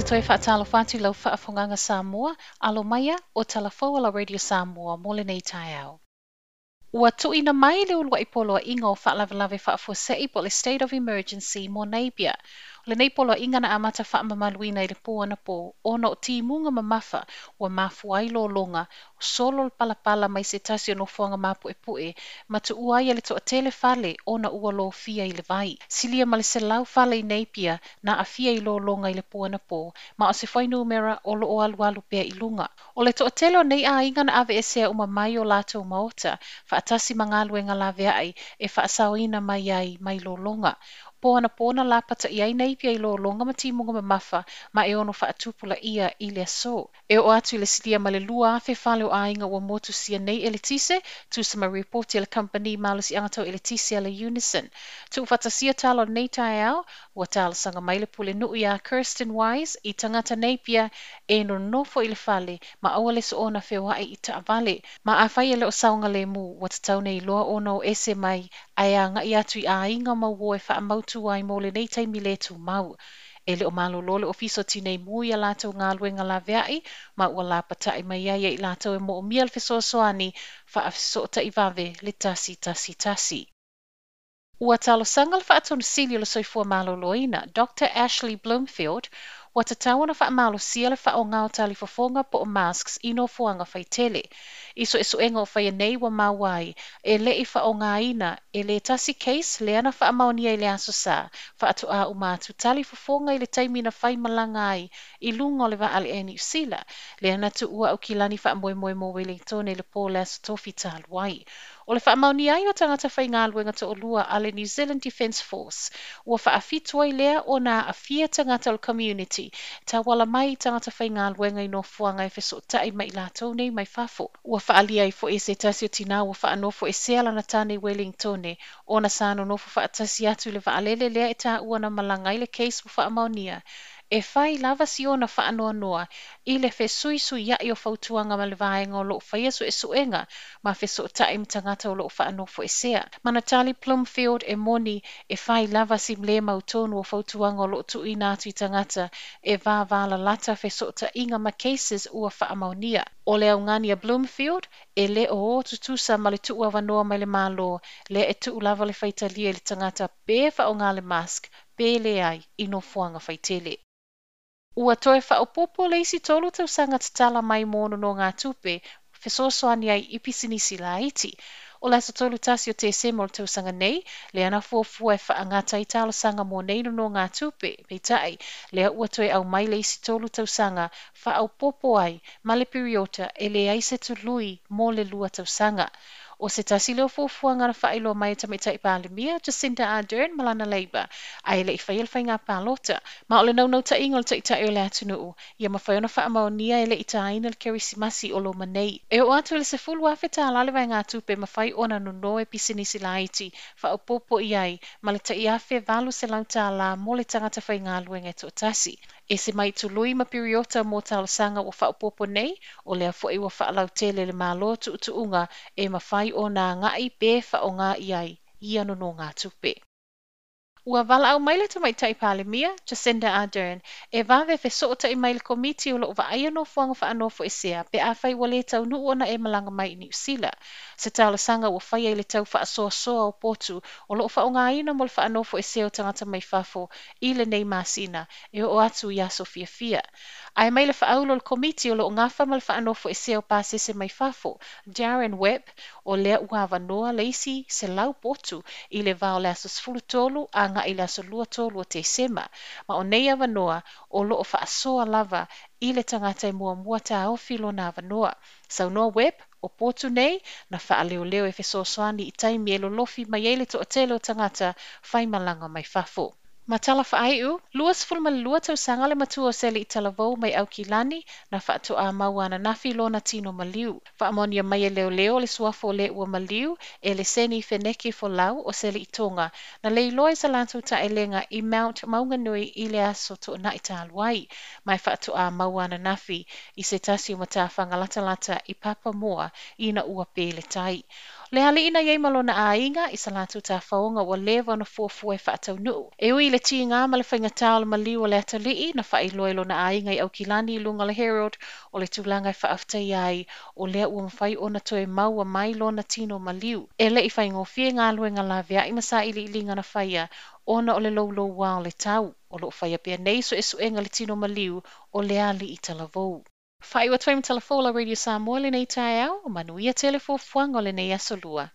se toi whaatalo whātu lau whaafonganga Samoa, alo maia o talafou ala Radio Samoa mole nei tai au. Ua tuina mai le ulua i polo inga o whaalawelawe whaafosei po le State of Emergency mo Napier. Le nei polo inga na amata whaamamaluina i le pōana pō, ona o tīmunga mamafa ua mafuai lo longa, solo palapala mai se tasi o no fuanga mapu e pue, ma tu uai le to a tele fale ona ua lo fia i le vai. Silia ma le se lau fale i Napier na a fia i lo longa i le pōana pō, ma o se whai numera o lo o alualu pia i lunga. O le to a tele o nei a inga na ave esea uma mai o lato maota, whaatasi mangalue ngā lawe ai e whaasawina mai ai mai lo longa. Pōna la pata i ai Napier i lo longa ma timunga mamafa ma e ono whaatupula ia i le aso. E o atu le silia ma le lua awhi whale o ainga ua motu sia nei e le tise, tu sama reporti le company malusi angatau e le tise le Unison. Tu whatasia talo nei tai au, ua talo sanga mai le pule nui a Kirsten Wise i tangata Napier e no nofo i le whale ma aua le so ona whewai i ta avale. Ma a whai le o saunga le mu, wa tatau nei loa ono o ese mai ai a ngai atu i a inga mau e wha amautu ai mo le nei taimi le tu mau. E le o malo lole ofiso tinei mui a lātou ngā luenga la veai, ma ua la patai mai ai i lātou e mo o mia le fesoa soani, wha a fesoa ta i vave le tasi. Ua talo sangal wha atonu sili le soifua malo loina, Dr. Ashley Bloomfield, wa te tawana wha amalo sia le wha o ngāo tali fofonga po o masks ino fuanga whai tele. Iso e suenga o whai nei wa mawai, e le i wha o ngā ina, e le tasi case le ana wha amaonia i le aso sa, wha atu a umatu tali fofonga i le taimina whai malanga ai, i lungo le wa ale e New Zealand, le ana tu ua au kilani wha moe mo Wellington e le pō le aso tofi talu wai. O le whaamaunia i o tangata whai ngā luenga to o lua a le New Zealand Defence Force, ua whaafitua i lea o nā a fia tangata o community, ta wala mai tangata whai ngā luenga i no fuanga e wheso tai mai lātou nei mai whafo. Ua whaalia i fo e se tasi o tina ua whaanofo e seala na tāne Wellington, o na sāno nofo whaatasi atu le whaalele lea e tā ua na malangai le case ua whaamaunia. E whai lava si ona whaanoa noa, i le whe sui ia i o whautuanga ma le vaenga o loo whaia su e suenga, ma whe so taim tangata o loo whaanofo e sea. Mana Tali Plumfield e moni e whai lava si mle mautonu o whautuanga o loo tu inatu i tangata, e vāvala lata whe so ta inga ma cases ua whaamaunia. O le aungani a Bloomfield, e le o tutusa ma le tua wanoa mai le malo, le e tu lava le whaitalia le tangata pe o ngā le mask, pe le ai i no fuanga whaitele. Ua toe whaopopo le isi tolu tau sanga tala mai mono no ngā tupe, whesosoani ai ipisinisi la iti. O la tolu tasi o te semol tau sanga nei, le ana fuafua e whaangata i talo sanga mo nei no ngā tupe, pei tai, le ua toe au mai le isi tolu tau sanga, whaopopo ai, ma le periota e le aise tu lui mo le lua tau sanga. O se tasi leo fuafua ngana whaelo mai tamitai pālemia, Jacinda Ardern, Malana Labour, ai le i whaiel whai ngā pālota. Ma o le nau ta ingo le taitai o le atunuu, ia ma whaiona whaamaunia e le i taina le kerisimasi o lo manei. E o atu le se fulu afe tā lale vai ngā tupe ma whai ona no e pisinisi la iti, whaopopo i ai, ma le tai afe valu se lau tā la mo le tangata whai ngā luenga e tō tasi. E se mai tu lui ma periota mo talo sanga o whaopopo nei, o lea fo e wa whaalau tele le malo tu unga e ma whai o nā ngai pe wha o ngā iai, ia no ngā tupe. Ua wala au maile tu mai tai pālemia, Jacinda Ardern, e wawe fe soota i maile komiti o loo wa aia no fuanga wha anofo e sea, pe a whai wale tau nu ona e malanga mai i New Zealand. Se tala sanga ua whai e le tau wha soa o potu, o loo wha o ngā ina mo le wha anofo e sea o tangata mai whafo, i le nei masina, e o atu i aso fia. Ai mai le whaaulo le komiti o loo ngā whamal wha anofo e sea o pāsese mai whafo, Darren Webb, o lea ua wanoa leisi se lau potu, i le vao le aso sfulutolu a nga i le aso lua tolu o te sema, ma o nei avanoa o loo whaasoa lava i le tangata i mua ta o filo na avanoa. Sau noa Webb, o potu nei, na whaaleo e whesosoani i taimi e lo lofi mai ele to o tele o tangata whai malanga mai whafo. Ma tala whaaiu, luas fulma lua tau sanga le matua o sele i talavou mai au ki lani, na whaato a maua ana nafi lona tino maliu. Whaamonia mai e leo le suafo le ua maliu, e le seni wheneke fo lau o sele i tonga, na le iloa sa lantou ta elenga i Mount Maunganui i le aso to na i taluai, mai whaato a maua ana nafi, i se tasi o mata whangalata i Papa Moa i na ua pele tai. Le hali ina iei malona ainga i salatu ta faonga wa leva na fuafua e whaatau nuu. E ui le ti ngā ma le whaingatau le maliu o le atalii na whai loelo na ainga i au kilani i lunga le Herald o le tūlanga i whaaftai ai o lea ua mawhai o na toe maua mai lo na tino maliu. E le i whaingofie ngā luenga la vea i masa ili ilinga na whaia ona o le loulo wā o le tau. O lo whaia pia nei so e suenga le tino maliu o le ali i talavou. Whai wa tuaim talafola Radio Samoa le nei tai au, o manuia telefo fuang o le nei asolua.